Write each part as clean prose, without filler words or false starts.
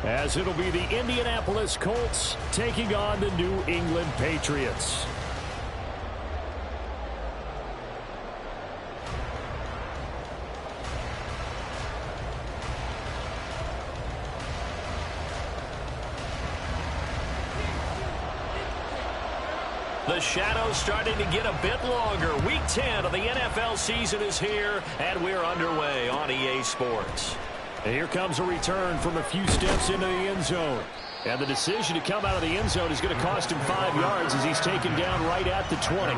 As it'll be the Indianapolis Colts taking on the New England Patriots. The shadow's starting to get a bit longer. Week 10 of the NFL season is here, and we're underway on EA Sports. And here comes a return from a few steps into the end zone. And the decision to come out of the end zone is going to cost him 5 yards as he's taken down right at the 20.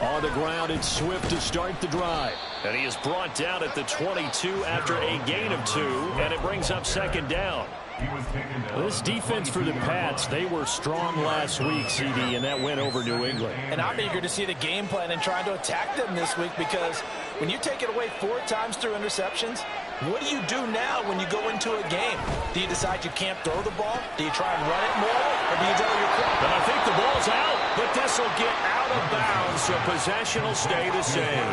On the ground, it's Swift to start the drive. And he is brought down at the 22 after a gain of 2, and it brings up second down. This defense for the Pats, they were strong last week, CD, and that went over New England. And I'm eager to see the game plan and trying to attack them this week, because when you take it away 4 times through interceptions, what do you do now when you go into a game? Do you decide you can't throw the ball? Do you try and run it more? Or do you tell your quarterback? But I think the ball's out, but this will get out of bounds, so possession will stay the same.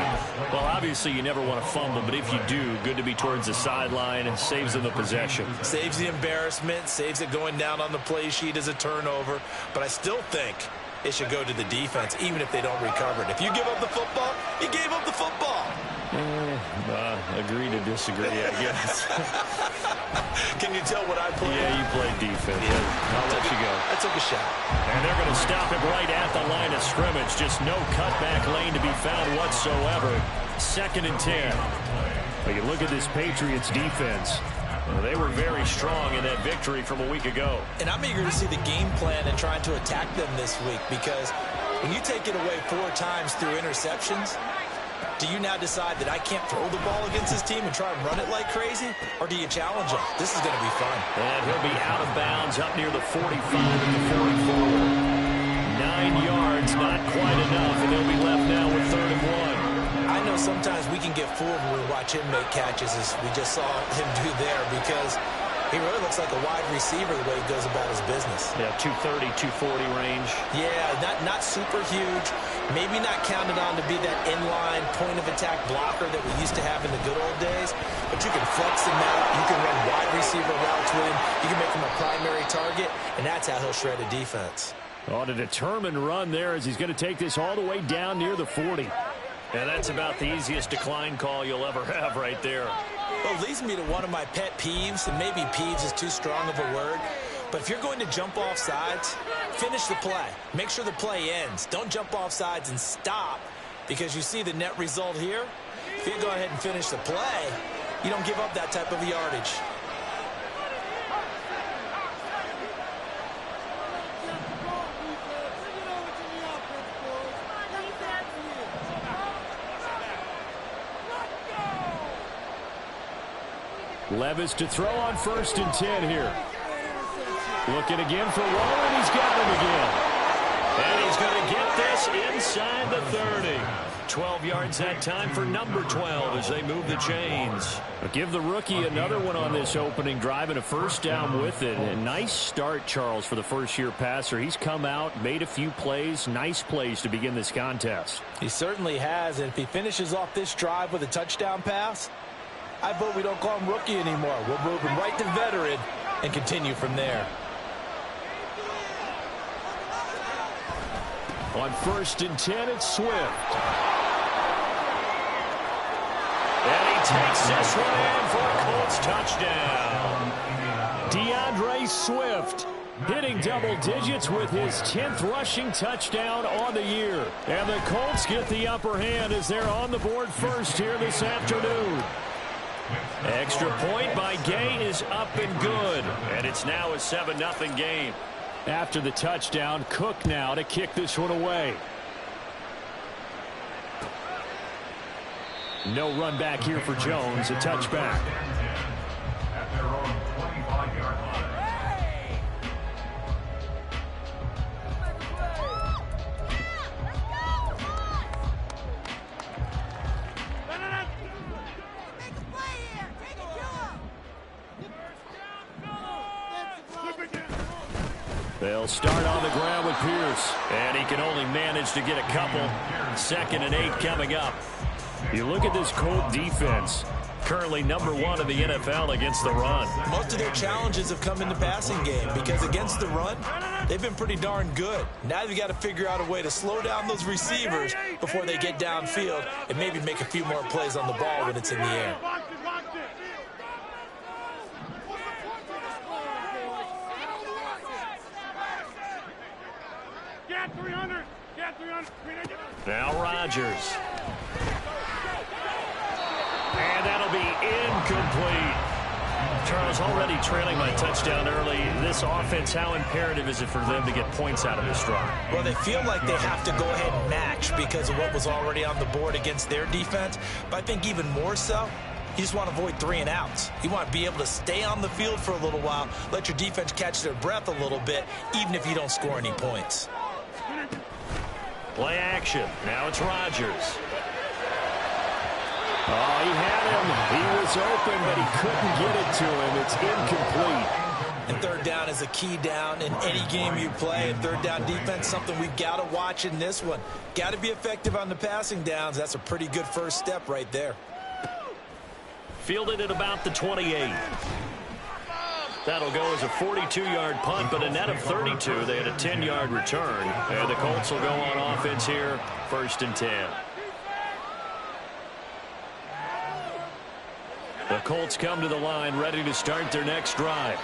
Well, obviously you never want to fumble, but if you do, good to be towards the sideline and saves them the possession. Saves the embarrassment, saves it going down on the play sheet as a turnover. But I still think it should go to the defense, even if they don't recover it. If you give up the football, you gave up the football. Agree to disagree, I guess. Can you tell what I played? Yeah, you played defense. Yeah. I'll let you go. I took a shot. And they're going to stop him right at the line of scrimmage. Just no cutback lane to be found whatsoever. 2nd and 10. But you look at this Patriots defense. They were very strong in that victory from a week ago. And I'm eager to see the game plan and trying to attack them this week, because when you take it away 4 times through interceptions, do you now decide that I can't throw the ball against this team and try and run it like crazy? Or do you challenge them? This is going to be fun. And he'll be out of bounds up near the 45 and the 44. 9 yards, not quite enough, and they'll be left now with 3rd and 1. I know sometimes we can get fooled when we watch him make catches, as we just saw him do there, because he really looks like a wide receiver the way he goes about his business. Yeah, 230, 240 range. Yeah, not super huge. Maybe not counted on to be that inline point-of-attack blocker that we used to have in the good old days. But you can flex him out. You can run wide receiver routes with him. You can make him a primary target, and that's how he'll shred a defense. On a determined run there as he's going to take this all the way down near the 40. And that's about the easiest decline call you'll ever have right there. Well, it leads me to one of my pet peeves, and maybe peeves is too strong of a word, but if you're going to jump off sides, finish the play. Make sure the play ends. Don't jump off sides and stop, because you see the net result here. If you go ahead and finish the play, you don't give up that type of yardage. Levis to throw on 1st and 10 here. Looking again for Waller, and he's got him again. And he's going to get this inside the 30. 12 yards that time for number 12 as they move the chains. Give the rookie another one on this opening drive and a 1st down with it. A nice start, Charles, for the first-year passer. He's come out, made a few plays, nice plays to begin this contest. He certainly has, and if he finishes off this drive with a touchdown pass, I vote we don't call him rookie anymore. We'll move him right to veteran and continue from there. On 1st and 10, it's Swift. And he takes this one in for a Colts touchdown. DeAndre Swift hitting double digits with his 10th rushing touchdown on the year. And the Colts get the upper hand as they're on the board first here this afternoon. Extra point by Gay is up and good. And it's now a 7-0 game. After the touchdown, Cook now to kick this one away. No run back here for Jones, a touchback. They'll start on the ground with Pierce. And he can only manage to get a couple. 2nd and 8 coming up. You look at this Colt defense. Currently #1 in the NFL against the run. Most of their challenges have come in the passing game because against the run, they've been pretty darn good. Now they've got to figure out a way to slow down those receivers before they get downfield and maybe make a few more plays on the ball when it's in the air. Now Rodgers. And that'll be incomplete. Charles, already trailing by touchdown early. This offense, how imperative is it for them to get points out of this drive? Well, they feel like they have to go ahead and match because of what was already on the board against their defense. But I think even more so, you just want to avoid 3 and outs. You want to be able to stay on the field for a little while, let your defense catch their breath a little bit, even if you don't score any points. Play action. Now it's Rodgers. Oh, he had him. He was open, but he couldn't get it to him. It's incomplete. And 3rd down is a key down in any game you play. And 3rd down defense, something we've got to watch in this one. Got to be effective on the passing downs. That's a pretty good first step right there. Fielded at about the 28. That'll go as a 42-yard punt, but a net of 32. They had a 10-yard return. And the Colts will go on offense here, 1st and 10. The Colts come to the line ready to start their next drive.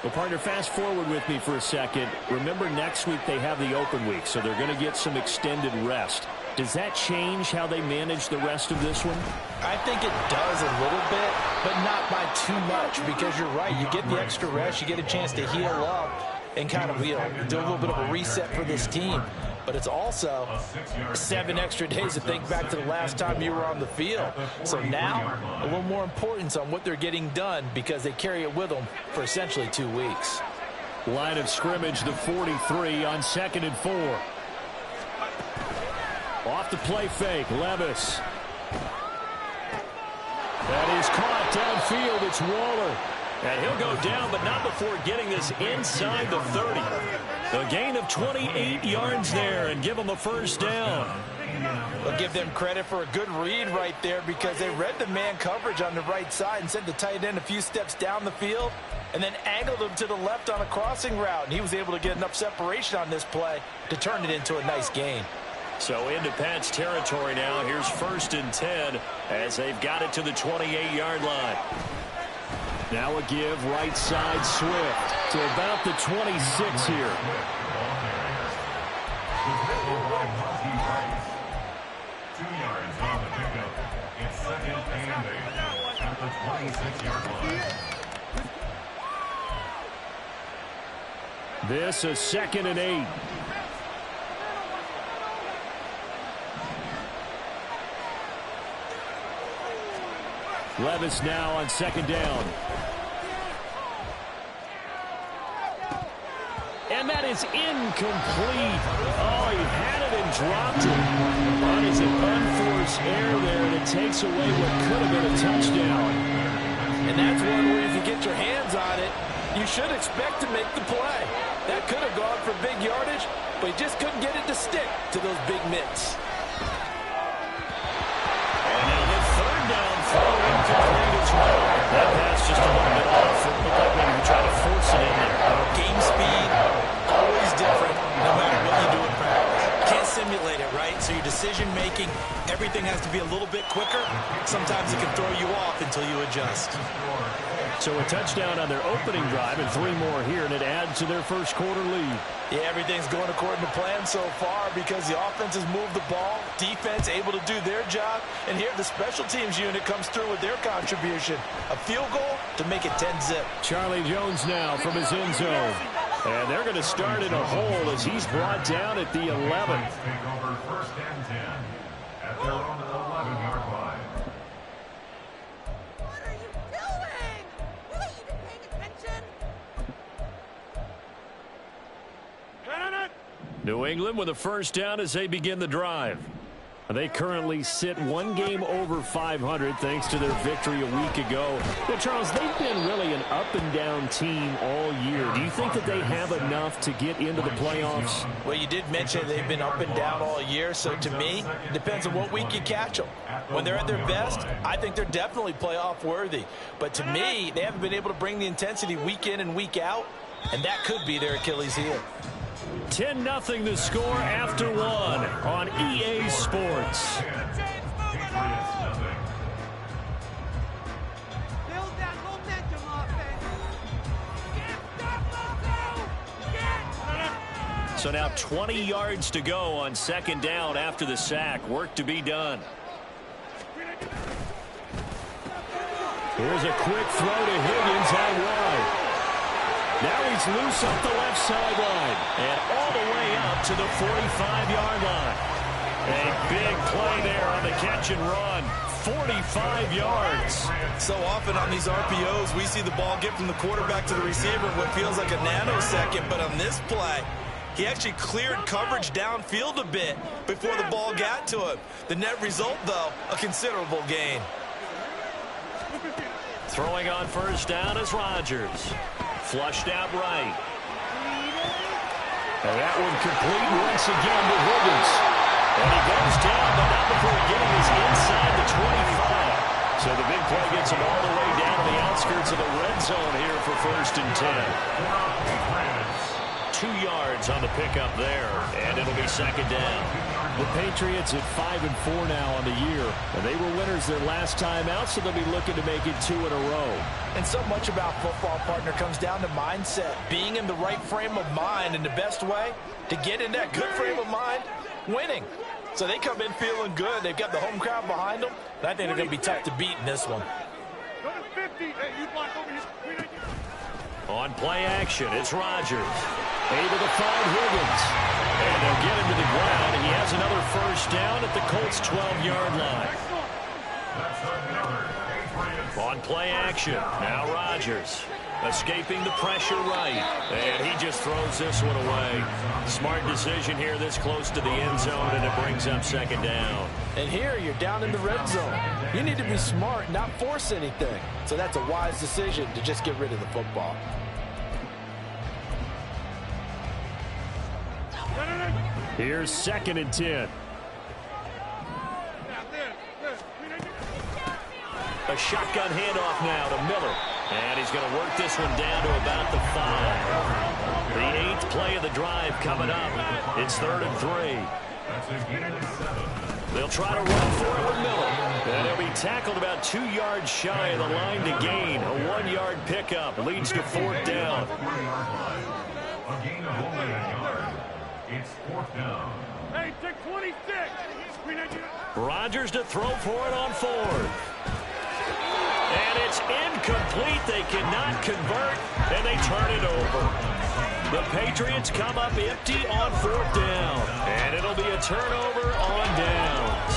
Well, partner, fast forward with me for a second. Remember, next week they have the open week, so they're going to get some extended rest. Does that change how they manage the rest of this one? I think it does a little bit, but not by too much, because you're right. You get the extra rest. You get a chance to heal up and kind of, do a little bit of a reset for this team. But it's also 7 extra days to think back to the last time you were on the field. So now, a little more importance on what they're getting done because they carry it with them for essentially 2 weeks. Line of scrimmage, the 43 on 2nd and 4. Off the play fake, Levis. That is caught downfield. It's Waller. And he'll go down, but not before getting this inside the 30. A gain of 28 yards there and give them a 1st down. We'll give them credit for a good read right there because they read the man coverage on the right side and sent the tight end a few steps down the field and then angled him to the left on a crossing route. And he was able to get enough separation on this play to turn it into a nice gain. So into Pat's territory now. Here's 1st and 10 as they've got it to the 28-yard line. Now a give right side Swift to about the 26 here. This is 2nd and 8. Levis now on 2nd down. And that is incomplete. Oh, he had it and dropped it. That is an unforced error there, and it takes away what could have been a touchdown. And that's one where if you get your hands on it, you should expect to make the play. That could have gone for big yardage, but he just couldn't get it to stick to those big mitts. And now the 3rd down throw incomplete as well. That pass just a little bit off. It looked like maybe he tried to force it in there. Game speed, always different, no matter what you do in practice. Can't simulate it, right? So your decision-making, everything has to be a little bit quicker. Sometimes it can throw you off until you adjust. So a touchdown on their opening drive and 3 more here, and it adds to their 1st quarter lead. Yeah, everything's going according to plan so far because the offense has moved the ball, defense able to do their job, and here the special teams unit comes through with their contribution. A field goal to make it 10-zip. Charlie Jones now from his end zone. And they're going to start in a hole as he's brought down at the 11. Take over 1st and 10 at their own 11-yard line. What are you doing? Will you be paying attention? New England with a 1st down as they begin the drive. They currently sit one game over 500 thanks to their victory a week ago. Well, Charles, they've been really an up-and-down team all year. Do you think that they have enough to get into the playoffs? Well, you did mention they've been up and down all year, so to me, it depends on what week you catch them. When they're at their best, I think they're definitely playoff worthy. But to me, they haven't been able to bring the intensity week in and week out, and that could be their Achilles heel. 10-0 the score after one on EA Sports. Build that momentum offense. So now 20 yards to go on second down after the sack. Work to be done. Here's a quick throw to Higgins out wide. Now he's loose up the left sideline and all the way up to the 45-yard line. A big play there on the catch and run. 45 yards. So often on these RPOs, we see the ball get from the quarterback to the receiver in what feels like a nanosecond. But on this play, he actually cleared coverage downfield a bit before the ball got to him. The net result, though, a considerable gain. Throwing on first down is Rodgers. Flushed out right. And that one complete once again to Higgins. And he goes down, but not before getting his inside the 25. So the big play gets him all the way down to the outskirts of the red zone here for 1st and 10. 2 yards on the pickup there, and it'll be second down. The Patriots at 5-4 now on the year. And they were winners their last time out, so they'll be looking to make it 2 in a row. And so much about football, partner, comes down to mindset. Being in the right frame of mind, and the best way to get in that good frame of mind, winning. So they come in feeling good. They've got the home crowd behind them. And I think they're going to be tough to beat in this one. On play action, it's Rodgers. Able to find Higgins. And they'll get him to the ground, and he has another first down at the Colts' 12-yard line. On play action, now Rodgers. Escaping the pressure right. And he just throws this one away. Smart decision here this close to the end zone, and it brings up second down. And here you're down in the red zone. You need to be smart, not force anything. So that's a wise decision to just get rid of the football. Here's 2nd and 10. A shotgun handoff now to Miller. And he's going to work this one down to about the 5. The 8th play of the drive coming up. It's 3rd and 3. They'll try to run for it with Miller. And he'll be tackled about 2 yards shy of the line to gain. A 1-yard pickup leads to 4th down. A gain of only a yard. It's 4th down. Hey, take 26. Rodgers to throw for it on 4th. And it's incomplete. They cannot convert, and they turn it over. The Patriots come up empty on 4th down. And it'll be a turnover on downs.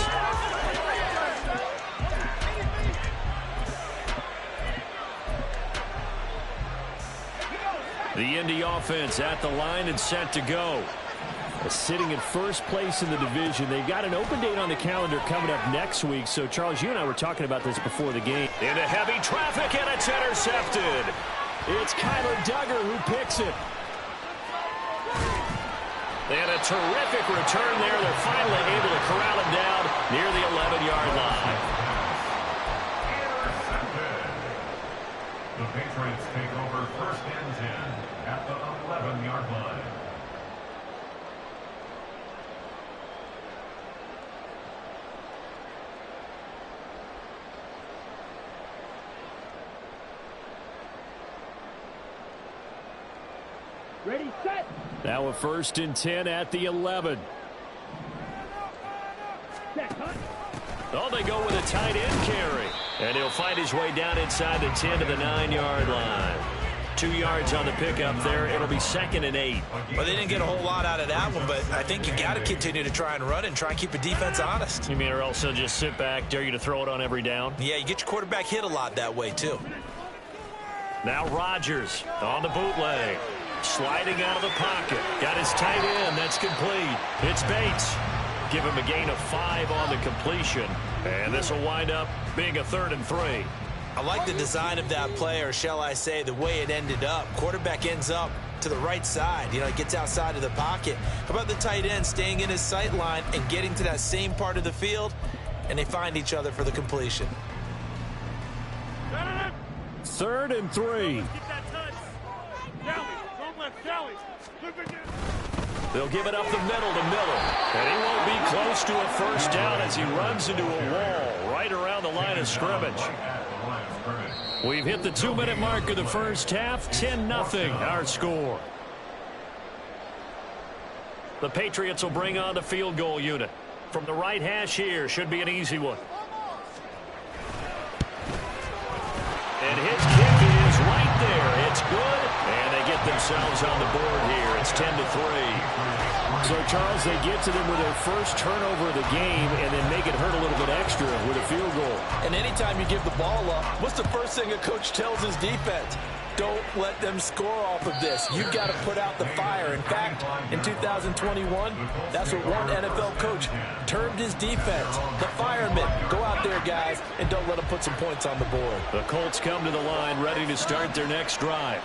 The Indy offense at the line and set to go. Sitting in first place in the division. They've got an open date on the calendar coming up next week. So, Charles, you and I were talking about this before the game. Into heavy traffic, and it's intercepted. It's Kyler Duggar who picks it. And a terrific return there. They're finally able to corral him down near the 11-yard line. The Patriots take over 1st and 10 at the 11-yard line. Ready, set. Now a 1st and 10 at the 11. Oh, they go with a tight end carry. And he'll find his way down inside the 10 to the 9-yard line. 2 yards on the pickup there. It'll be 2nd and 8. Well, they didn't get a whole lot out of that one, but I think you got to continue to try and run and try and keep the defense honest. You mean, or else they'll just sit back, dare you to throw it on every down? Yeah, you get your quarterback hit a lot that way, too. Now Rodgers on the bootleg. Sliding out of the pocket. Got his tight end. That's complete. It's Bates. Give him a gain of 5 on the completion. And this will wind up being a 3rd and 3. I like the design of that play, or shall I say the way it ended up. Quarterback ends up to the right side. You know, he gets outside of the pocket. How about the tight end staying in his sight line and getting to that same part of the field, and they find each other for the completion. 3rd and 3. They'll give it up the middle to Miller. And he won't be close to a first down as he runs into a wall right around the line of scrimmage. We've hit the 2-minute mark of the first half. 10-0 our score. The Patriots will bring on the field goal unit. From the right hash here, should be an easy one. And his kick is right there. It's good. And they get themselves on the board here. It's 10-3. So, Charles, they get to them with their first turnover of the game and then make it hurt a little bit extra with a field goal. And anytime you give the ball up, what's the first thing a coach tells his defense? Don't let them score off of this. You've got to put out the fire. In fact, in 2021, that's what one NFL coach termed his defense. The firemen. Go out there, guys, and don't let them put some points on the board. The Colts come to the line ready to start their next drive.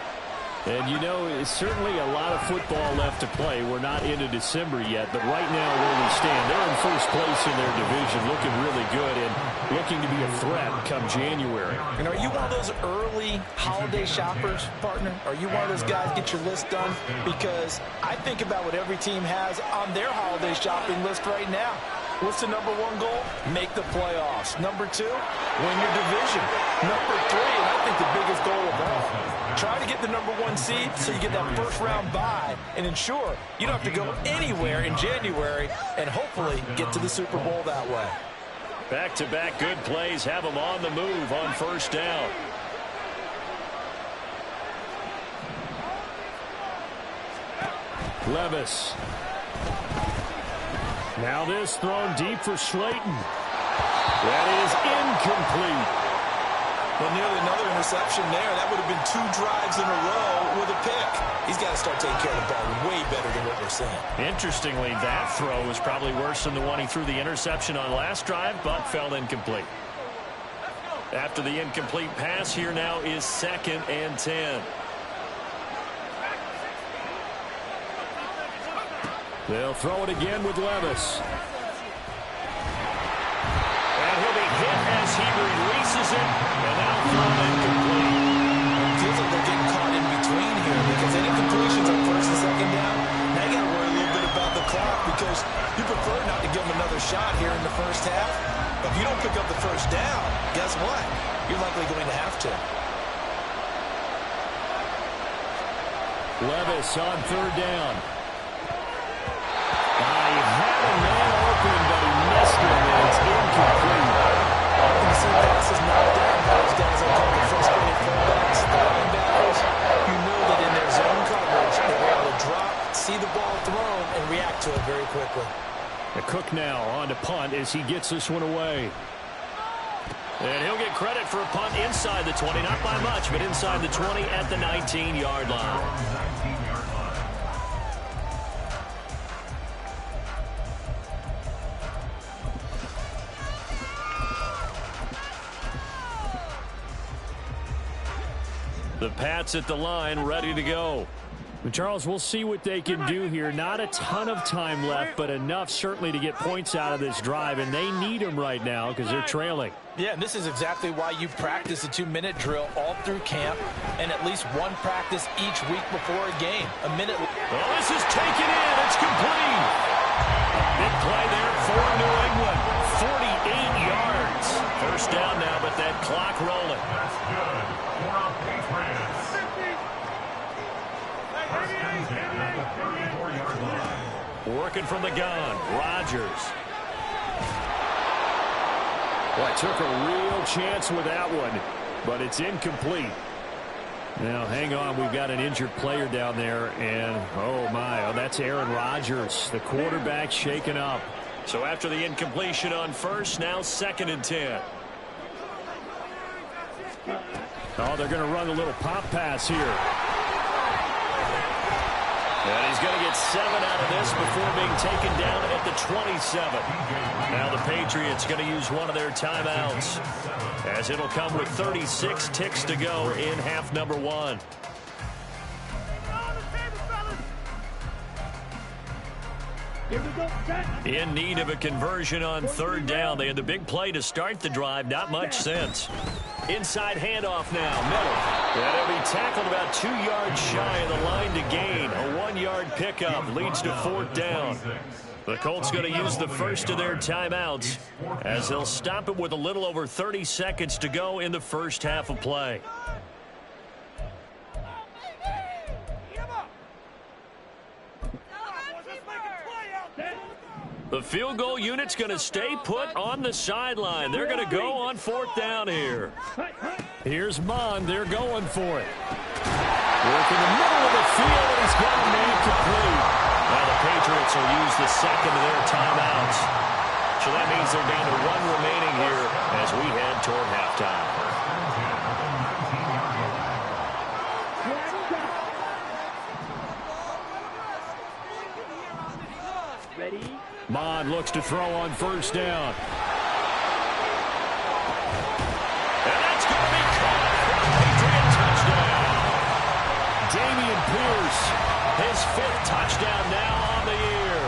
And, you know, it's certainly a lot of football left to play. We're not into December yet, but right now where we stand, they're in first place in their division, looking really good and looking to be a threat come January. And are you one of those early holiday shoppers, partner? Are you one of those guys get your list done? Because I think about what every team has on their holiday shopping list right now. What's the number 1 goal? Make the playoffs. Number 2, win your division. Number 3, and I think the biggest goal of all, try to get the number 1 seed so you get that first-round bye and ensure you don't have to go anywhere in January and hopefully get to the Super Bowl that way. Back-to-back good plays have them on the move on first down. Levis. Now this thrown deep for Slayton. That is incomplete. Well, nearly another interception there. That would have been 2 drives in a row with a pick. He's got to start taking care of the ball way better than what we're seeing. Interestingly, that throw was probably worse than the one he threw the interception on last drive, but fell incomplete. After the incomplete pass, here now is 2nd and 10. They'll throw it again with Levis. And he'll be hit as he releases it, and now thrown incomplete. It feels like they're getting caught in between here because any completions on 1st and 2nd down, now you got to worry a little bit about the clock because you prefer not to give them another shot here in the first half. But if you don't pick up the first down, guess what? You're likely going to have to. Levis on 3rd down. He had a man open, but he missed him, and it's incomplete. Often you see passes knocked down by those guys I call the frustrated fullbacks, the linebackers. You know that in their zone coverage, they're able to drop, see the ball thrown, and react to it very quickly. The Cook now on to punt as he gets this one away. And he'll get credit for a punt inside the 20, not by much, but inside the 20 at the 19-yard line. The Pats at the line, ready to go. Charles, we'll see what they can do here. Not a ton of time left, but enough certainly to get points out of this drive, and they need them right now because they're trailing. Yeah, and this is exactly why you practice a 2-minute drill all through camp and at least one practice each week before a game. A minute. Oh, this is taken in. It's complete. Big play there for New England. 48 yards. First down now, but that clock rolling. That's good for our Patriots. Working from the gun, Rodgers. Well, took a real chance with that one, but it's incomplete. Now, hang on. We've got an injured player down there, and, oh, my, that's Aaron Rodgers, the quarterback shaken up. So after the incompletion on first, now 2nd and 10. Oh, they're going to run a little pop pass here. And he's going to get 7 out of this before being taken down at the 27. Now the Patriots going to use one of their timeouts, as it'll come with 36 ticks to go in half number 1. In need of a conversion on 3rd down. They had the big play to start the drive. Not much sense. Inside handoff now. Middle. And it'll be tackled about 2 yards shy of the line to gain. A 1-yard pickup leads to 4th down. The Colts going to use the first of their timeouts, as they'll stop it with a little over 30 seconds to go in the first half of play. The field goal unit's going to stay put on the sideline. They're going to go on 4th down here. Here's Mond. They're going for it. Work in the middle of the field, and he's got a man complete. Now the Patriots will use the second of their timeouts. So that means they're down to 1 remaining here as we head toward halftime. Mond looks to throw on 1st down. And that's going to be caught for a Patriot touchdown. Dameon Pierce, his 5th touchdown now on the year.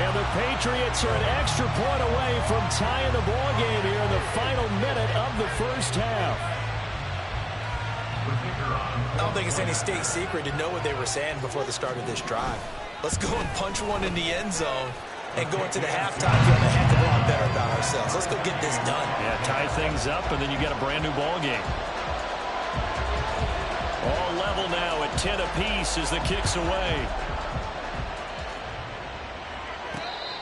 And the Patriots are an extra point away from tying the ball game here in the final minute of the first half. I don't think it's any state secret to know what they were saying before the start of this drive. Let's go and punch one in the end zone and go into the halftime feeling a heck of a lot better about ourselves. Let's go get this done. Yeah, tie things up, and then you got a brand new ball game. All level now at 10 apiece as the kick's away.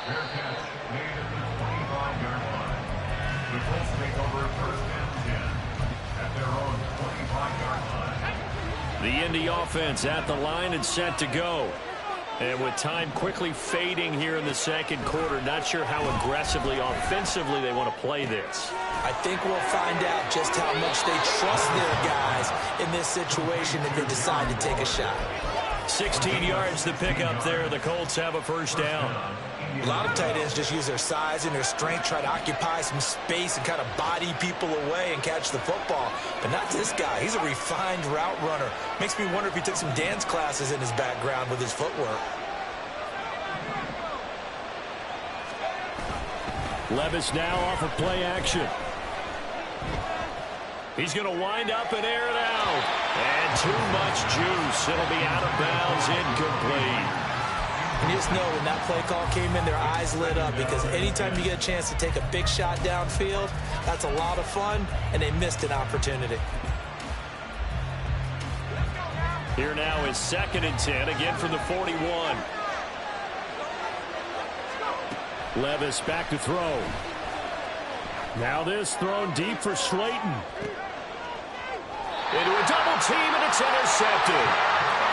Fair catch made at the 25-yard line. The Colts take over 1st and 10 at their own 25-yard line. The Indy offense at the line and set to go. And with time quickly fading here in the second quarter, not sure how aggressively, offensively they want to play this. I think we'll find out just how much they trust their guys in this situation if they decide to take a shot. 16 yards to pick up there. The Colts have a 1st down. A lot of tight ends just use their size and their strength, try to occupy some space and kind of body people away and catch the football. But not this guy. He's a refined route runner. Makes me wonder if he took some dance classes in his background with his footwork. Levis now off of play action. He's going to wind up and air it out. And too much juice. It'll be out of bounds, incomplete. And you just know when that play call came in, their eyes lit up, because anytime you get a chance to take a big shot downfield, that's a lot of fun, and they missed an opportunity. Here now is 2nd and 10, again from the 41. Levis back to throw. Now this thrown deep for Slayton. Into a double team, and it's intercepted.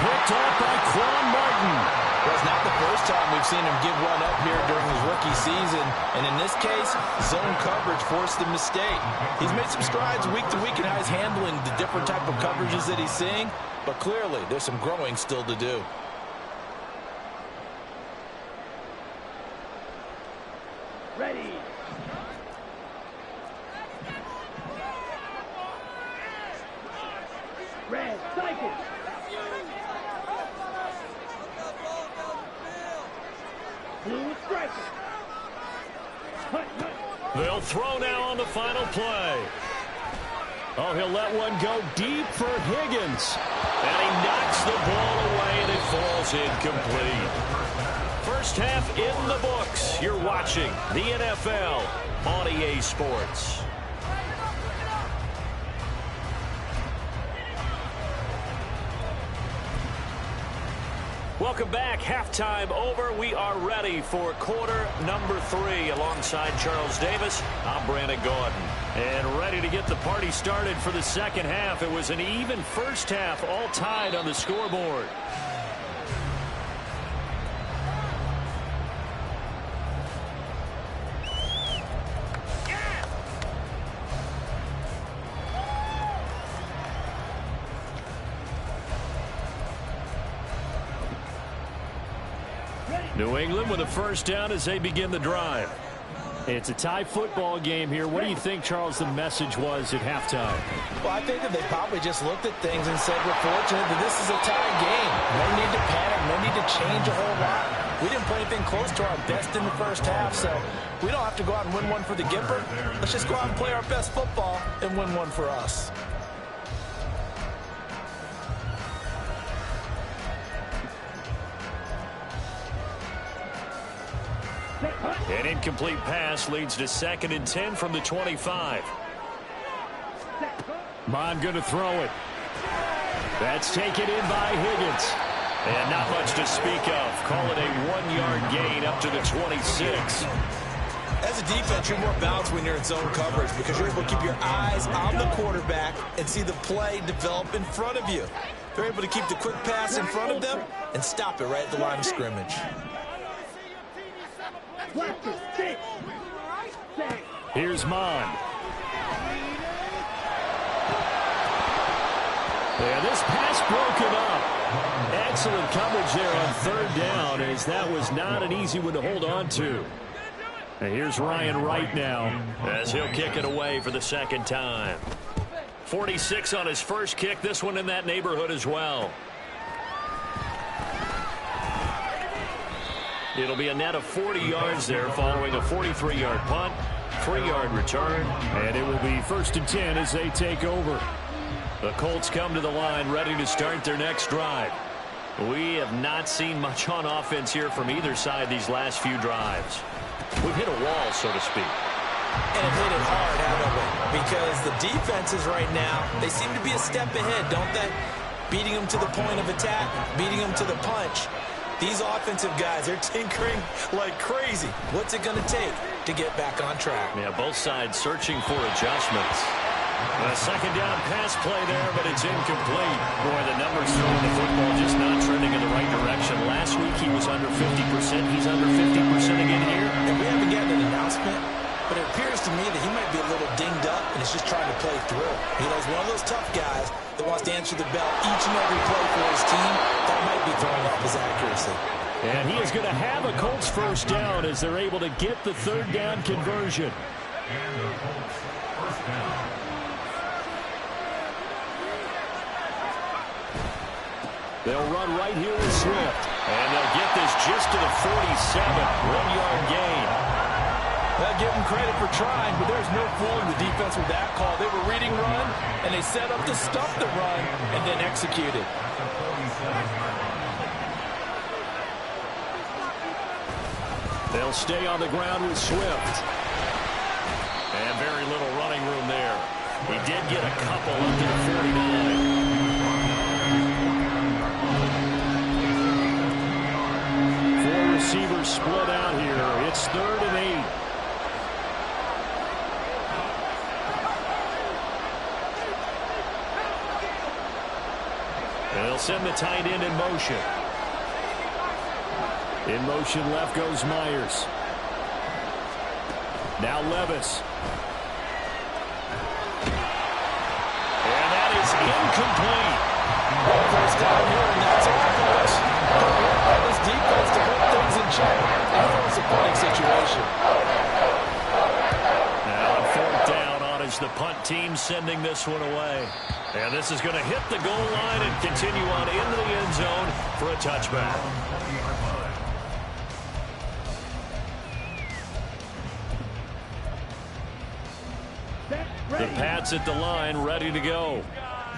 Picked off by Quan Martin. Well, it's not the first time we've seen him give one up here during his rookie season. And in this case, zone coverage forced the mistake. He's made some strides week to week in how he's handling the different type of coverages that he's seeing. But clearly, there's some growing still to do. Ready. Red, cycle. Blue, striker. They'll throw now on the final play. Oh, he'll let one go deep for Higgins. And he knocks the ball away, and it falls incomplete. First half in the books. You're watching the NFL on EA Sports. Welcome back. Halftime over. We are ready for quarter number 3. Alongside Charles Davis, I'm Brandon Gordon. And ready to get the party started for the second half. It was an even first half, all tied on the scoreboard. New England with a first down as they begin the drive. It's a tie football game here. What do you think, Charles, the message was at halftime? Well, I think that they probably just looked at things and said, we're fortunate that this is a tie game. No need to panic, no need to change a whole lot. We didn't play anything close to our best in the first half, so we don't have to go out and win one for the Gipper. Let's just go out and play our best football and win one for us. An incomplete pass leads to 2nd and 10 from the 25. Mon going to throw it. That's taken in by Higgins. And not much to speak of. Call it a 1-yard gain up to the 26. As a defense, you're more balanced when you're in zone coverage because you're able to keep your eyes on the quarterback and see the play develop in front of you. They're able to keep the quick pass in front of them and stop it right at the line of scrimmage. Here's Mon. Yeah, this pass broken up. Excellent coverage there on 3rd down, as that was not an easy one to hold on to. And here's Ryan Wright now, as he'll kick it away for the 2nd time. 46 on his first kick, this one in that neighborhood as well. It'll be a net of 40 yards there following a 43-yard punt, 3-yard return, and it will be 1st and 10 as they take over. The Colts come to the line ready to start their next drive. We have not seen much on offense here from either side these last few drives. We've hit a wall, so to speak. And have hit it hard, haven't we? Because the defenses right now, they seem to be a step ahead, don't they? Beating them to the point of attack, beating them to the punch. These offensive guys, they're tinkering like crazy. What's it going to take to get back on track? Yeah, both sides searching for adjustments. A 2nd down pass play there, but it's incomplete. Boy, the numbers throwing the football just not trending in the right direction. Last week he was under 50%. He's under 50% again here. And we haven't gotten an announcement, but it appears to me that he might be a little dinged up and is just trying to play through. You know, he's one of those tough guys that wants to answer the bell each and every play for his team. That might be throwing off his accuracy. And he is going to have a Colts first down as they're able to get the 3rd down conversion. And the Colts first down. They'll run right here with Swift. And they'll get this just to the 47. 1-yard gain. Well, give them credit for trying, but there's no fooling the defense with that call. They were reading run, and they set up to stuff the run, and then executed. They'll stay on the ground with Swift. And very little running room there. He did get a couple up to the 49. 4 receivers split out here. It's 3rd and 8. And they'll send the tight end in motion. In motion left goes Myers. Now Levis. And that is incomplete. First down here, and that's all for us. By this defense to put things in check and force a punting situation. Now on 4th down on is the punt team sending this one away. And this is going to hit the goal line and continue on into the end zone for a touchback. The Pats at the line, ready to go.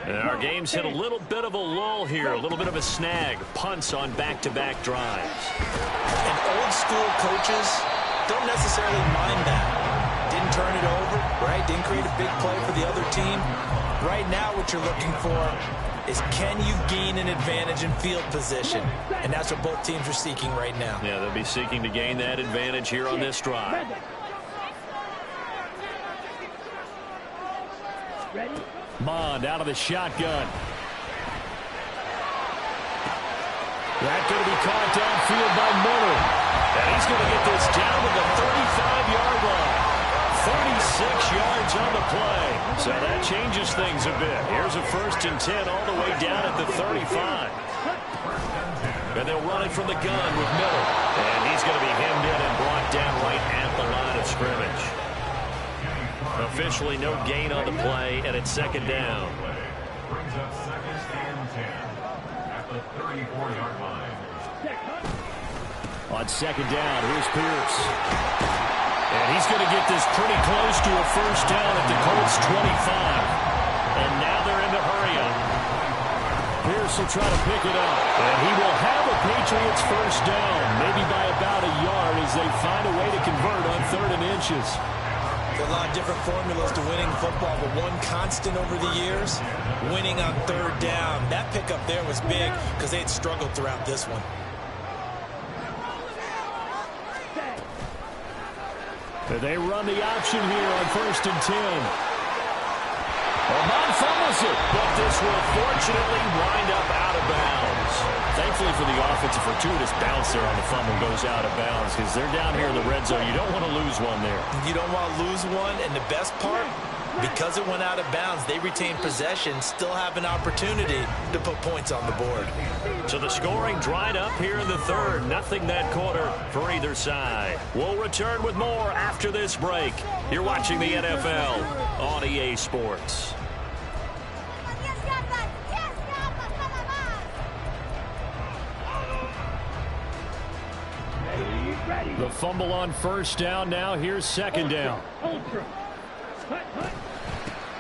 And our game's hit a little bit of a lull here, a little bit of a snag. Punts on back-to-back drives. And old school coaches don't necessarily mind that. Didn't turn it over, right? Didn't create a big play for the other team. Right now what you're looking for is, can you gain an advantage in field position? And that's what both teams are seeking right now. Yeah, they'll be seeking to gain that advantage here on this drive. Mond out of the shotgun. That going to be caught downfield by Miller. And he's going to get this down to the 35-yard line. 36 yards on the play. So that changes things a bit. Here's a 1st and 10 all the way down at the 35. And they'll run it from the gun with Miller. And he's going to be hemmed in and brought down right at the line of scrimmage. Officially no gain on the play, and it's second down. Brings up second and 10 at the 34-yard line. On second down, here's Pierce. And he's going to get this pretty close to a first down at the Colts 25. And now they're in the hurry up. Pierce will try to pick it up. And he will have a Patriots first down, maybe by about a yard as they find a way to convert on 3rd and inches. There's a lot of different formulas to winning football, but one constant over the years, winning on 3rd down. That pickup there was big because they had struggled throughout this one. They run the option here on 1st and 10. Ahmad fumbles it, but this will fortunately wind up out of bounds. Thankfully for the offense, a fortuitous bounce there on the fumble goes out of bounds because they're down here in the red zone. You don't want to lose one there. You don't want to lose one, and the best part, because it went out of bounds, they retain possession, still have an opportunity to put points on the board. So the scoring dried up here in the 3rd. Nothing that quarter for either side. We'll return with more after this break. You're watching the NFL on EA Sports. The fumble on first down. Now here's second down.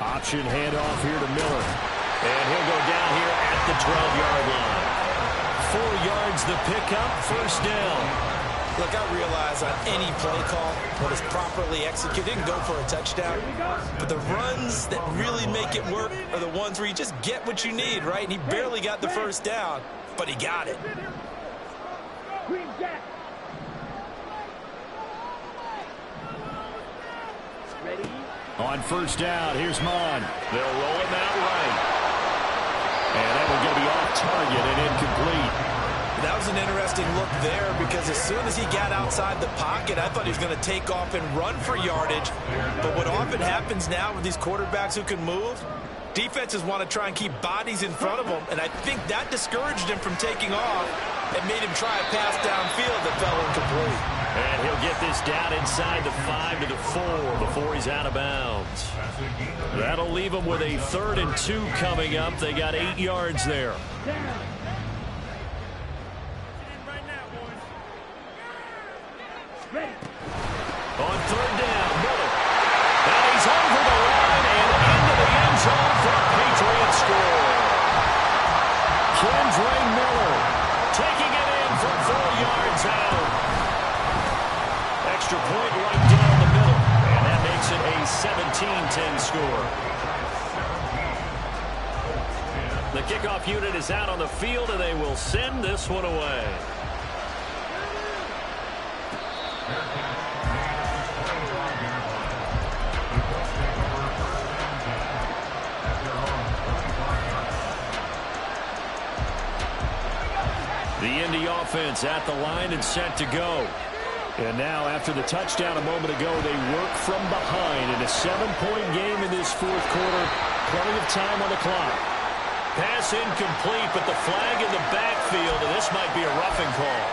Option handoff here to Miller. And he'll go down here at the 12-yard line. 4 yards the pickup, first down. Look, I realize on any play call, when it's properly executed, it can go for a touchdown. But the runs that really make it work are the ones where you just get what you need, right? And he barely got the first down, but he got it. On first down, here's Mon. They'll roll him out right. And that one going to be off target and incomplete. That was an interesting look there because as soon as he got outside the pocket, I thought he was going to take off and run for yardage. But what often happens now with these quarterbacks who can move, defenses want to try and keep bodies in front of them, and I think that discouraged him from taking off and made him try a pass downfield that fell incomplete. And he'll get this down inside the 5 to the 4 before he's out of bounds. That'll leave him with a 3rd and 2 coming up. They got 8 yards there. On 3rd down, Miller. And he's over the line and into the end zone for a Patriot score. Kendre Miller taking it in from 4 yards out. Extra point right down the middle. And that makes it a 17-10 score. The kickoff unit is out on the field, and they will send this one away. The Indy offense at the line and set to go. And now, after the touchdown a moment ago, they work from behind in a 7-point game in this 4th quarter. Plenty of time on the clock. Pass incomplete, but the flag in the backfield, and this might be a roughing call.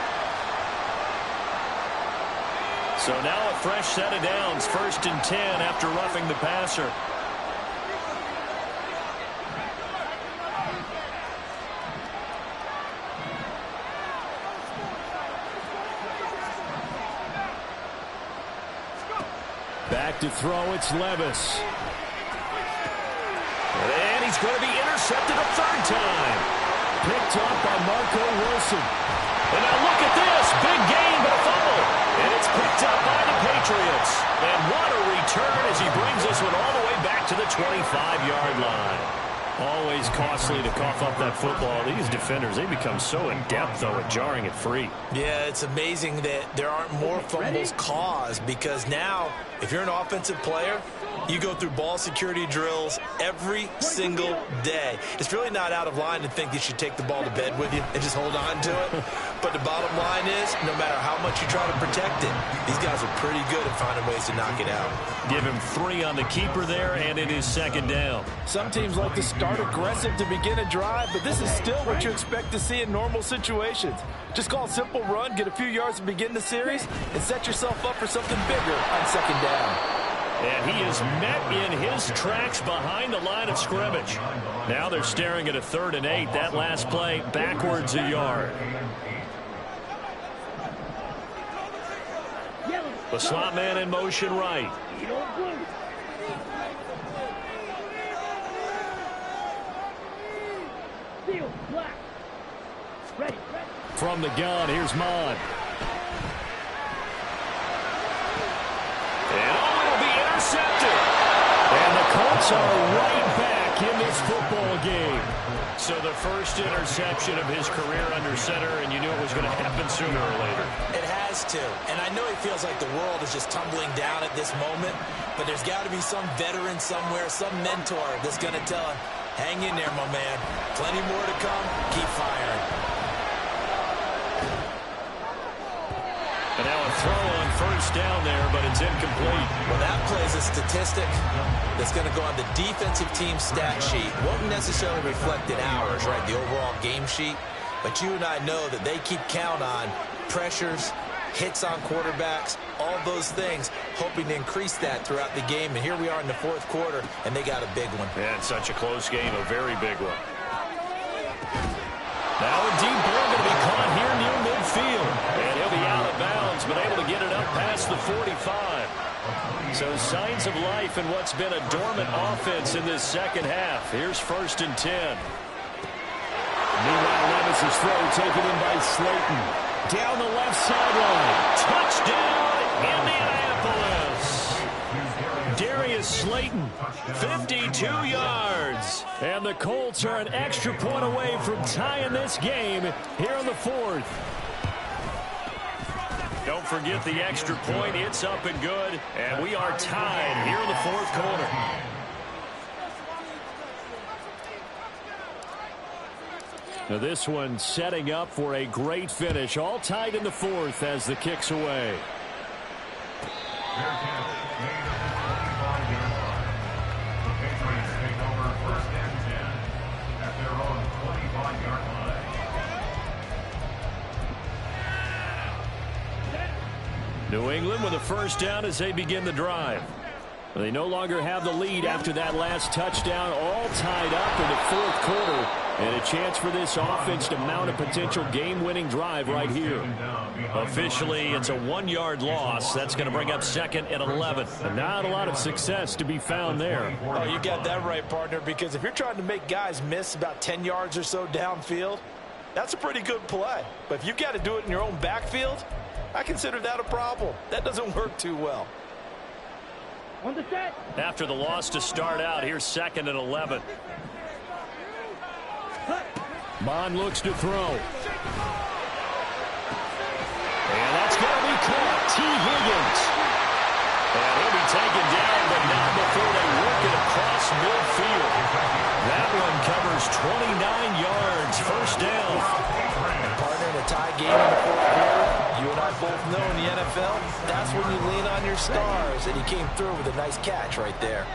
So now a fresh set of downs, 1st and 10 after roughing the passer. Back to throw, it's Levis. And he's going to be intercepted a 3rd time. Picked up by Marco Wilson. And now look at this. Big gain, but a fumble. And it's picked up by the Patriots. And what a return as he brings this one all the way back to the 25-yard line. Always costly to cough up that football. These defenders, they become so adept, though, at jarring it free. Yeah, it's amazing that there aren't more fumbles caused because now, if you're an offensive player, You go through ball security drills every single day. It's really not out of line to think you should take the ball to bed with you and just hold on to it. But the bottom line is, no matter how much you try to protect it, these guys are pretty good at finding ways to knock it out. Give him 3 on the keeper there, and it is second down. Some teams like to start aggressive to begin a drive, but this is still what you expect to see in normal situations. Just call a simple run, get a few yards to begin the series, and set yourself up for something bigger on second down. And he is met in his tracks behind the line of scrimmage. Now they're staring at a 3rd and 8. That last play backwards a yard. The slot man in motion right. From the gun, here's Mon. And it'll be intercepted. And the Colts are right back in this football game. So the first interception of his career under center, and you knew it was going to happen sooner or later. It has to. And I know he feels like the world is just tumbling down at this moment, but there's got to be some veteran somewhere, some mentor that's going to tell him, hang in there, my man. Plenty more to come. Keep firing. And now a throw on first down there, but it's incomplete. Well, that plays a statistic that's going to go on the defensive team stat sheet. Won't necessarily reflect in ours, right, the overall game sheet. But you and I know that they keep count on pressures, hits on quarterbacks, all those things, hoping to increase that throughout the game. And here we are in the 4th quarter, and they got a big one. Yeah, it's such a close game, a very big one. Now a deep ball going to be caught here near midfield. And he'll be out of bounds, but able to get it up past the 45. So signs of life in what's been a dormant offense in this second half. Here's 1st and 10. Meanwhile, Levis's throw taken in by Slayton. Down the left sideline. Touchdown, Indianapolis. Darius Slayton, 52 yards. And the Colts are an extra point away from tying this game here in the 4th. Don't forget the extra point. It's up and good. And we are tied here in the 4th quarter. Now this one setting up for a great finish. All tied in the 4th as the kick's away. New England with a first down as they begin the drive. They no longer have the lead after that last touchdown, all tied up in the 4th quarter. And a chance for this offense to mount a potential game-winning drive right here. Officially, it's a 1-yard loss. That's going to bring up 2nd and 11. And not a lot of success to be found there. Oh, you got that right, partner, because if you're trying to make guys miss about 10 yards or so downfield, that's a pretty good play. But if you've got to do it in your own backfield, I consider that a problem. That doesn't work too well. On the set. After the loss to start out, here's 2nd and 11. Mon looks to throw. And that's going to be caught. T. Higgins. And he'll be taken down, but not before they work it across midfield. That one covers 29 yards. First down. And partner, in a tie game in the 4th quarter, you and I both know in the NFL, that's when you lean on your stars. And he came through with a nice catch right there.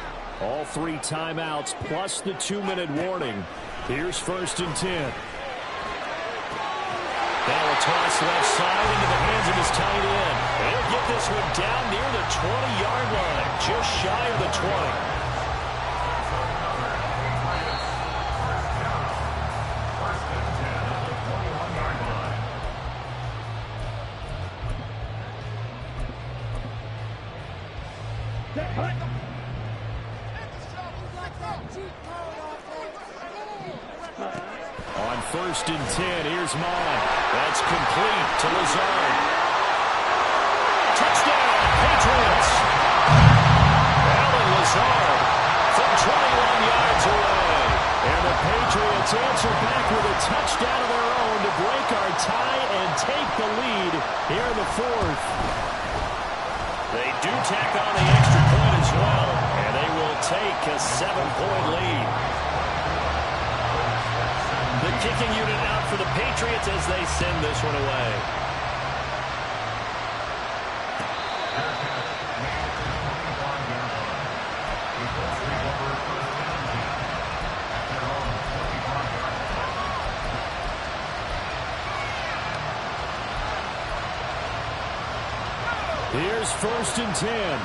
All 3 timeouts plus the 2-minute warning. Here's 1st and 10. Now a toss left side into the hands of his tight end. And he'll get this one down near the 20-yard line, just shy of the 20. On 1st and 10, here's Mon. That's complete to Lazard. Touchdown, Patriots. Alan Lazard from 21 yards away. And the Patriots answer back with a touchdown of their own to break our tie and take the lead here in the 4th. They do tack on the extra point as well, and they take a 7-point lead. The kicking unit out for the Patriots as they send this one away. Here's 1st and 10.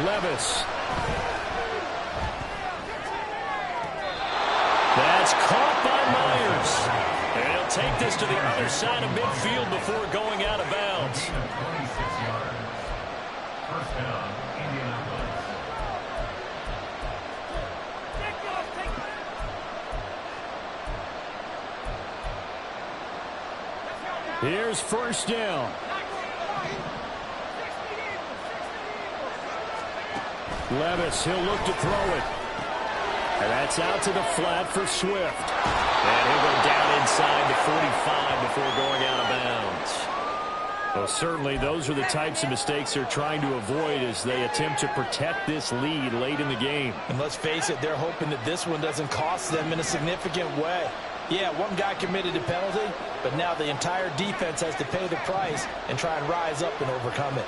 Levis. That's caught by Myers. And he'll take this to the other side of midfield before going out of bounds. 26 yards. First down, Indianapolis. Here's 1st down. Levis, he'll look to throw it. And that's out to the flat for Swift. And he'll go down inside the 45 before going out of bounds. Well, certainly those are the types of mistakes they're trying to avoid as they attempt to protect this lead late in the game. And let's face it, they're hoping that this one doesn't cost them in a significant way. Yeah, one guy committed a penalty, but now the entire defense has to pay the price and try and rise up and overcome it.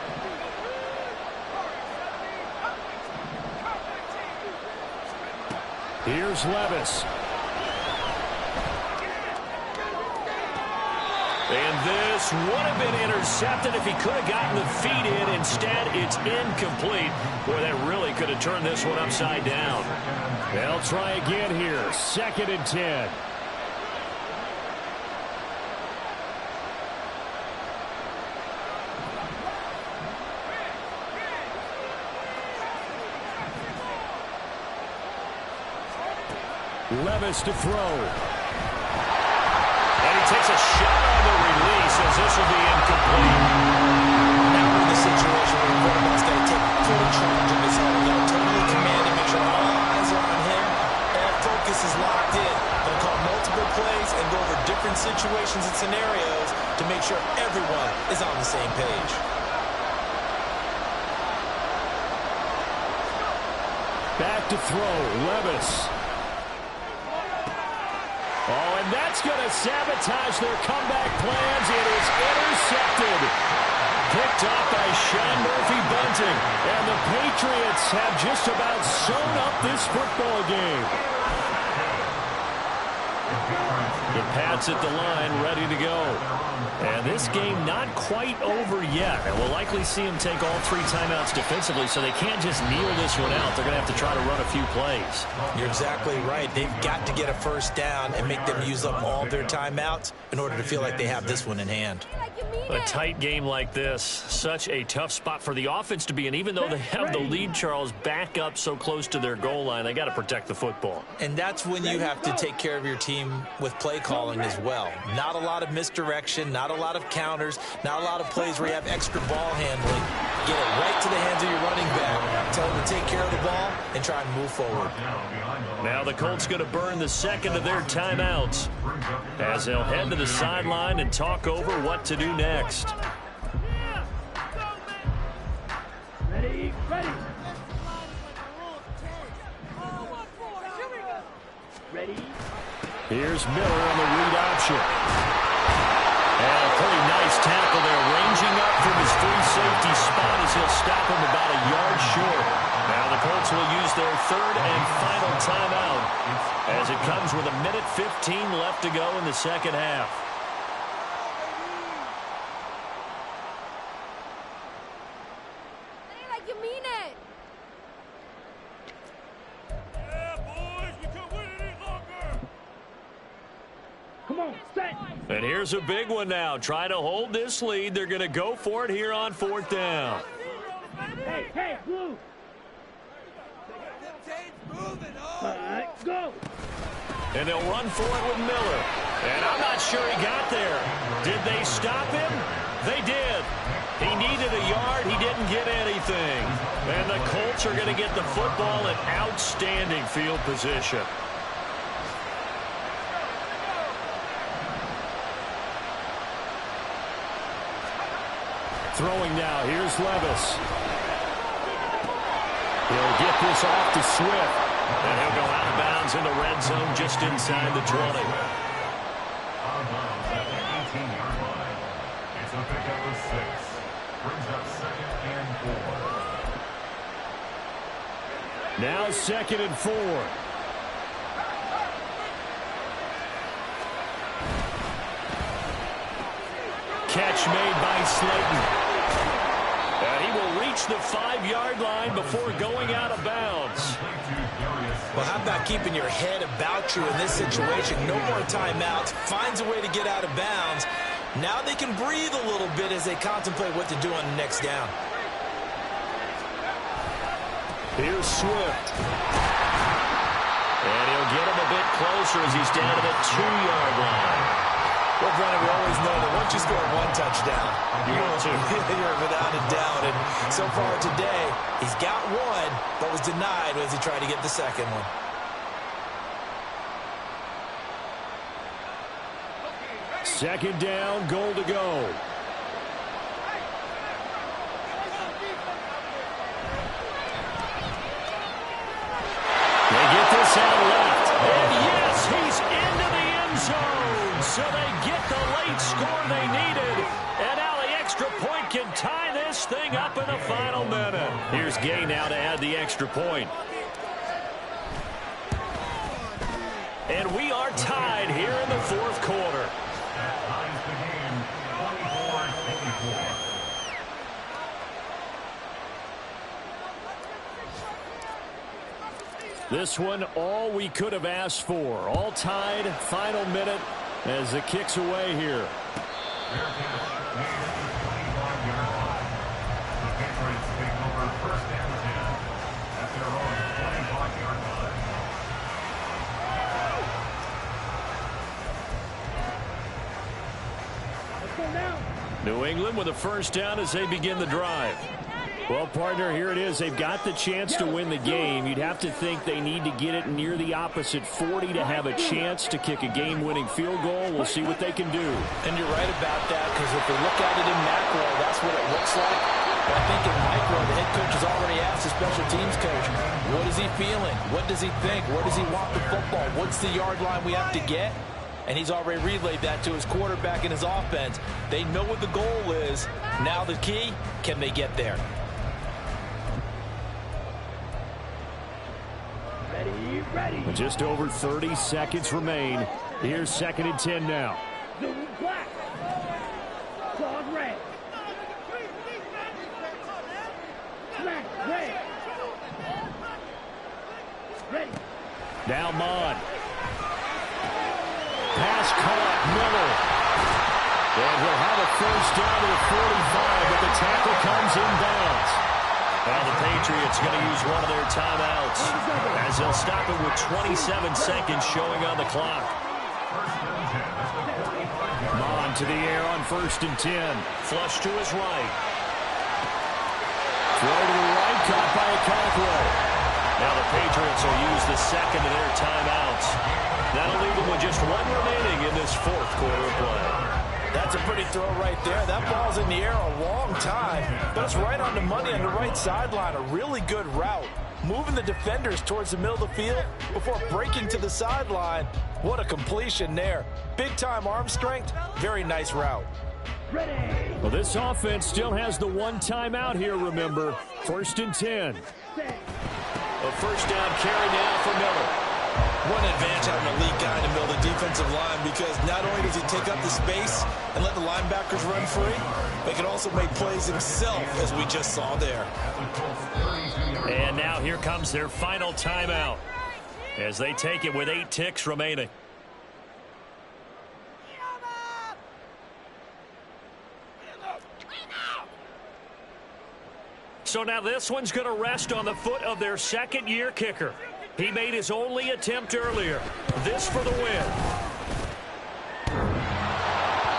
Here's Levis. And this would have been intercepted if he could have gotten the feet in. Instead, it's incomplete. Boy, that really could have turned this one upside down. They'll try again here. 2nd and 10. Levis to throw. And he takes a shot on the release as this will be incomplete. Now we're in the situation where the quarterback's got to take full charge of his own. They're totally commanding, make sure all eyes are on him. All focus is locked in. Going to call multiple plays and go over different situations and scenarios to make sure everyone is on the same page. Back to throw. Levis. Oh, and that's going to sabotage their comeback plans. It is intercepted. Picked off by Sean Murphy-Bunting. And the Patriots have just about sewn up this football game. The Pats at the line, ready to go. And this game not quite over yet. And we'll likely see them take all 3 timeouts defensively, so they can't just kneel this one out. They're going to have to try to run a few plays. You're exactly right. They've got to get a first down and make them use up all their timeouts in order to feel like they have this one in hand. A tight game like this, such a tough spot for the offense to be in. Even though they have the lead, Charles, back up so close to their goal line, they got to protect the football. And that's when you have to take care of your team with play calling as well. Not a lot of misdirection, not a lot of counters, not a lot of plays where you have extra ball handling. Get it right to the hands of your running back. Tell them to take care of the ball and try and move forward. Now the Colts going to burn the second of their timeouts as they'll head to the sideline and talk over what to do next. Ready, ready. Ready. Here's Miller on the read option. And a pretty nice tackle there, ranging up from his free safety spot as he'll stop him about a yard short. Now the Colts will use their 3rd and final timeout as it comes with 1:15 left to go in the second half. Like you mean it. Yeah, boys, we can't wait any longer. Come on, set. And here's a big one now. Trying to hold this lead. They're going to go for it here on 4th down. Hey, hey, Blue. All right, go. And they'll run for it with Miller. And I'm not sure he got there. Did they stop him? They did. He needed a yard. He didn't get anything. And the Colts are going to get the football in outstanding field position. Levis. He'll get this off to Swift. And he'll go out of bounds in the red zone just inside the 20. Out of bounds at the 18-yard line. It's a pickup of 6. Brings up 2nd and 4. Now 2nd and 4. Catch made by Slayton. And he will reach the 5-yard line before going out of bounds. Well, how about keeping your head about you in this situation? No more timeouts. Finds a way to get out of bounds. Now they can breathe a little bit as they contemplate what to do on the next down. Here's Swift. And he'll get him a bit closer as he's down to the 2-yard line. Well, Brennan, we always know that once you score one touchdown, you're without a doubt. And so far today, he's got one, but was denied as he tried to get the second one. Second down, goal to go. They get this out left. And yes, he's into the end zone. So they get the late score they needed. And now the extra point can tie this thing up in the final minute. Here's Gay now to add the extra point. And we are tied here in the fourth quarter. That ties the game 24-24. This one, all we could have asked for. All tied, final minute as it kicks away here. Fair catch made at the 25-yard line. The Patriots take over 1st and 10 at their own 25-yard line. New England with a first down as they begin the drive. Well, partner, here it is. They've got the chance to win the game. You'd have to think they need to get it near the opposite 40 to have a chance to kick a game-winning field goal. We'll see what they can do. And you're right about that, because if we look at it in macro, that's what it looks like. But I think in micro, the head coach has already asked the special teams coach, what is he feeling? What does he think? Where does he want the football? What's the yard line we have to get? And he's already relayed that to his quarterback and his offense. They know what the goal is. Now the key, can they get there? Just over 30 seconds remain. Here's 2nd and 10 now. Black. Claws red. Black, red. Ready. Now Mond. Pass caught, Miller. And he'll have a first down to the 45, but the tackle comes inbounds. Well, the Patriots going to use one of their timeouts as they'll stop it with 27 seconds showing on the clock. Mond to the air on 1st and 10. Flush to his right. Throw to the right, caught by Okonkwo. Now the Patriots will use the second of their timeouts. That'll leave them with just one remaining in this fourth quarter of play. That's a pretty throw right there. That ball's in the air a long time, but it's right on the money on the right sideline. A really good route. Moving the defenders towards the middle of the field before breaking to the sideline. What a completion there. Big-time arm strength. Very nice route. Well, this offense still has the one timeout here, remember. 1st and 10. A first down carry now for Miller. One advantage having a lead guy in the middle of the defensive line, because not only does he take up the space and let the linebackers run free, but he can also make plays himself, as we just saw there. And now here comes their final timeout as they take it with 8 ticks remaining. So now this one's going to rest on the foot of their second-year kicker. He made his only attempt earlier. This for the win.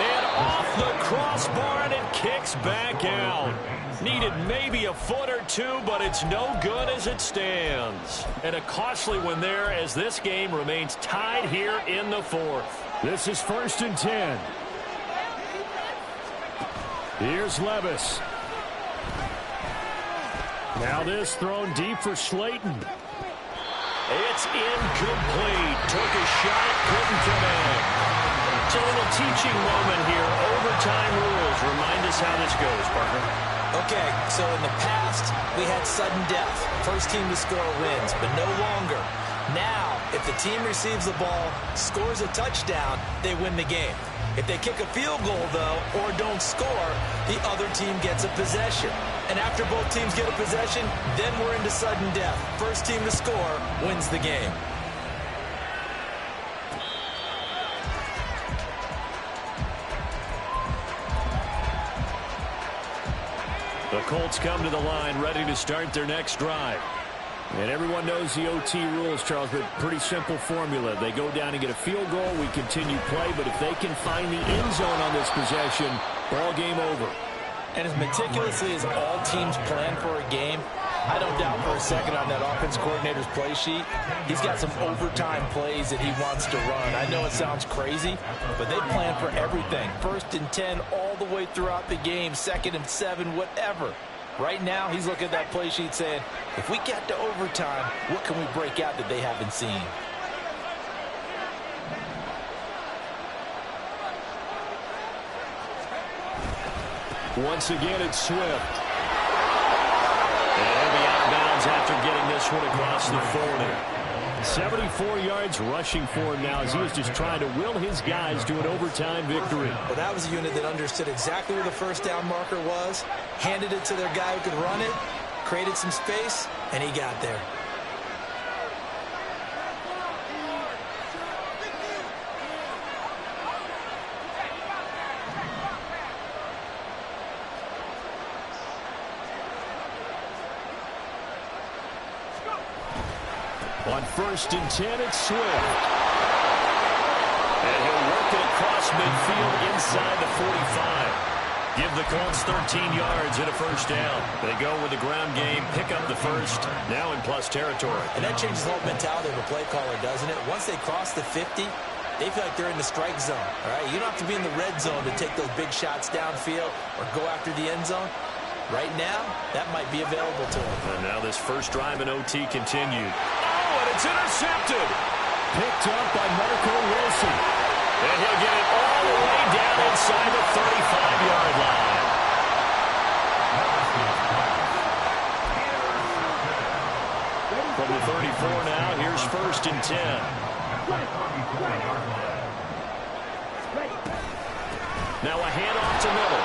And off the crossbar, and it kicks back out. Needed maybe a foot or two, but it's no good as it stands. And a costly one there as this game remains tied here in the fourth. This is 1st and 10. Here's Levis. Now this thrown deep for Slayton. It's incomplete. Took a shot, couldn't connect. It's a little teaching moment here. Overtime rules. Remind us how this goes, partner. Okay, so in the past, we had sudden death. First team to score wins, but no longer. Now, if the team receives the ball, scores a touchdown, they win the game. If they kick a field goal, though, or don't score, the other team gets a possession. And after both teams get a possession, then we're into sudden death. First team to score wins the game. The Colts come to the line, ready to start their next drive. And everyone knows the OT rules, Charles, but pretty simple formula. They go down and get a field goal, we continue play, but if they can find the end zone on this possession, ball game over. And as meticulously as all teams plan for a game, I don't doubt for a second on that offense coordinator's play sheet, he's got some overtime plays that he wants to run. I know it sounds crazy, but they plan for everything. 1st and 10 all the way throughout the game, 2nd and 7, whatever. Right now, he's looking at that play sheet saying, if we get to overtime, what can we break out that they haven't seen? Once again, it's Swift. And he'll be out of bounds after getting this one across the 40. 74 yards rushing for him now as he was just trying to will his guys to an overtime victory. Well, that was a unit that understood exactly where the first down marker was, handed it to their guy who could run it, created some space, and he got there. On 1st and 10, it's Swift. And he'll work it across midfield inside the 45. Give the Colts 13 yards and a first down. They go with the ground game, pick up the first, now in plus territory. And that changes the whole mentality of a play caller, doesn't it? Once they cross the 50, they feel like they're in the strike zone. All right, you don't have to be in the red zone to take those big shots downfield or go after the end zone. Right now, that might be available to them. And now this first drive in OT continued. And it's intercepted. Picked up by Marco Wilson. And he'll get it all the way down inside the 35-yard line. From the 34 now, here's 1st and 10. Now a handoff to Miller.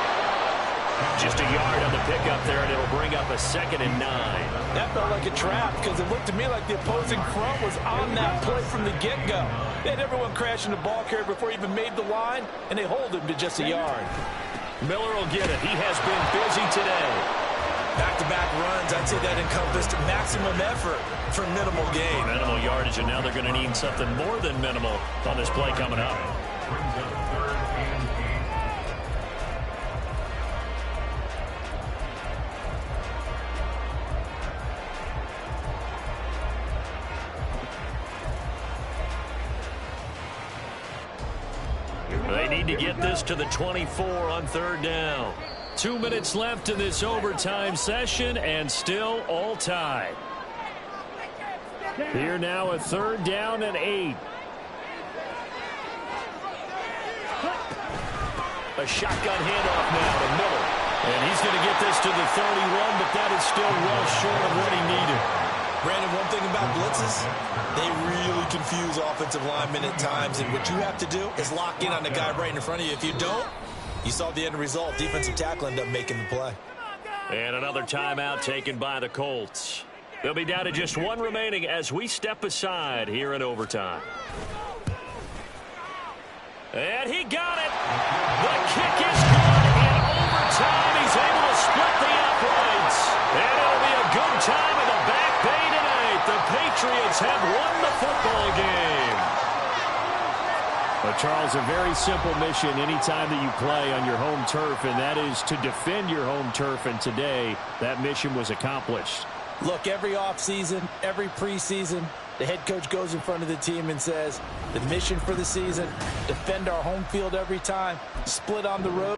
Just a yard on the pickup there, and it'll bring up a 2nd and 9. That felt like a trap because it looked to me like the opposing front was on that play from the get-go. They had everyone crashing the ball carrier before he even made the line, and they hold him to just a yard. Miller will get it. He has been busy today. Back-to-back runs, I'd say that encompassed maximum effort for minimal gain. Minimal yardage, and now they're going to need something more than minimal on this play coming up. They need to get this to the 24 on 3rd down. 2 minutes left in this overtime session, and still all tied. Here now a 3rd down and 8. A shotgun handoff now to Miller. And he's going to get this to the 31, but that is still well short of what he needed. Brandon, one thing about blitzes, they really confuse offensive linemen at times, and what you have to do is lock in on the guy right in front of you. If you don't, you saw the end result. Defensive tackle ended up making the play. And another timeout taken by the Colts. They'll be down to just one remaining as we step aside here in overtime. And he got it. The kick is good in overtime. He's able to split the uprights. And it'll be a good time in the back bay tonight. The Patriots have won the football game. But Charles, a very simple mission anytime that you play on your home turf, and that is to defend your home turf. And today, that mission was accomplished. Look, every offseason, every preseason, the head coach goes in front of the team and says, the mission for the season, defend our home field every time, split on the road.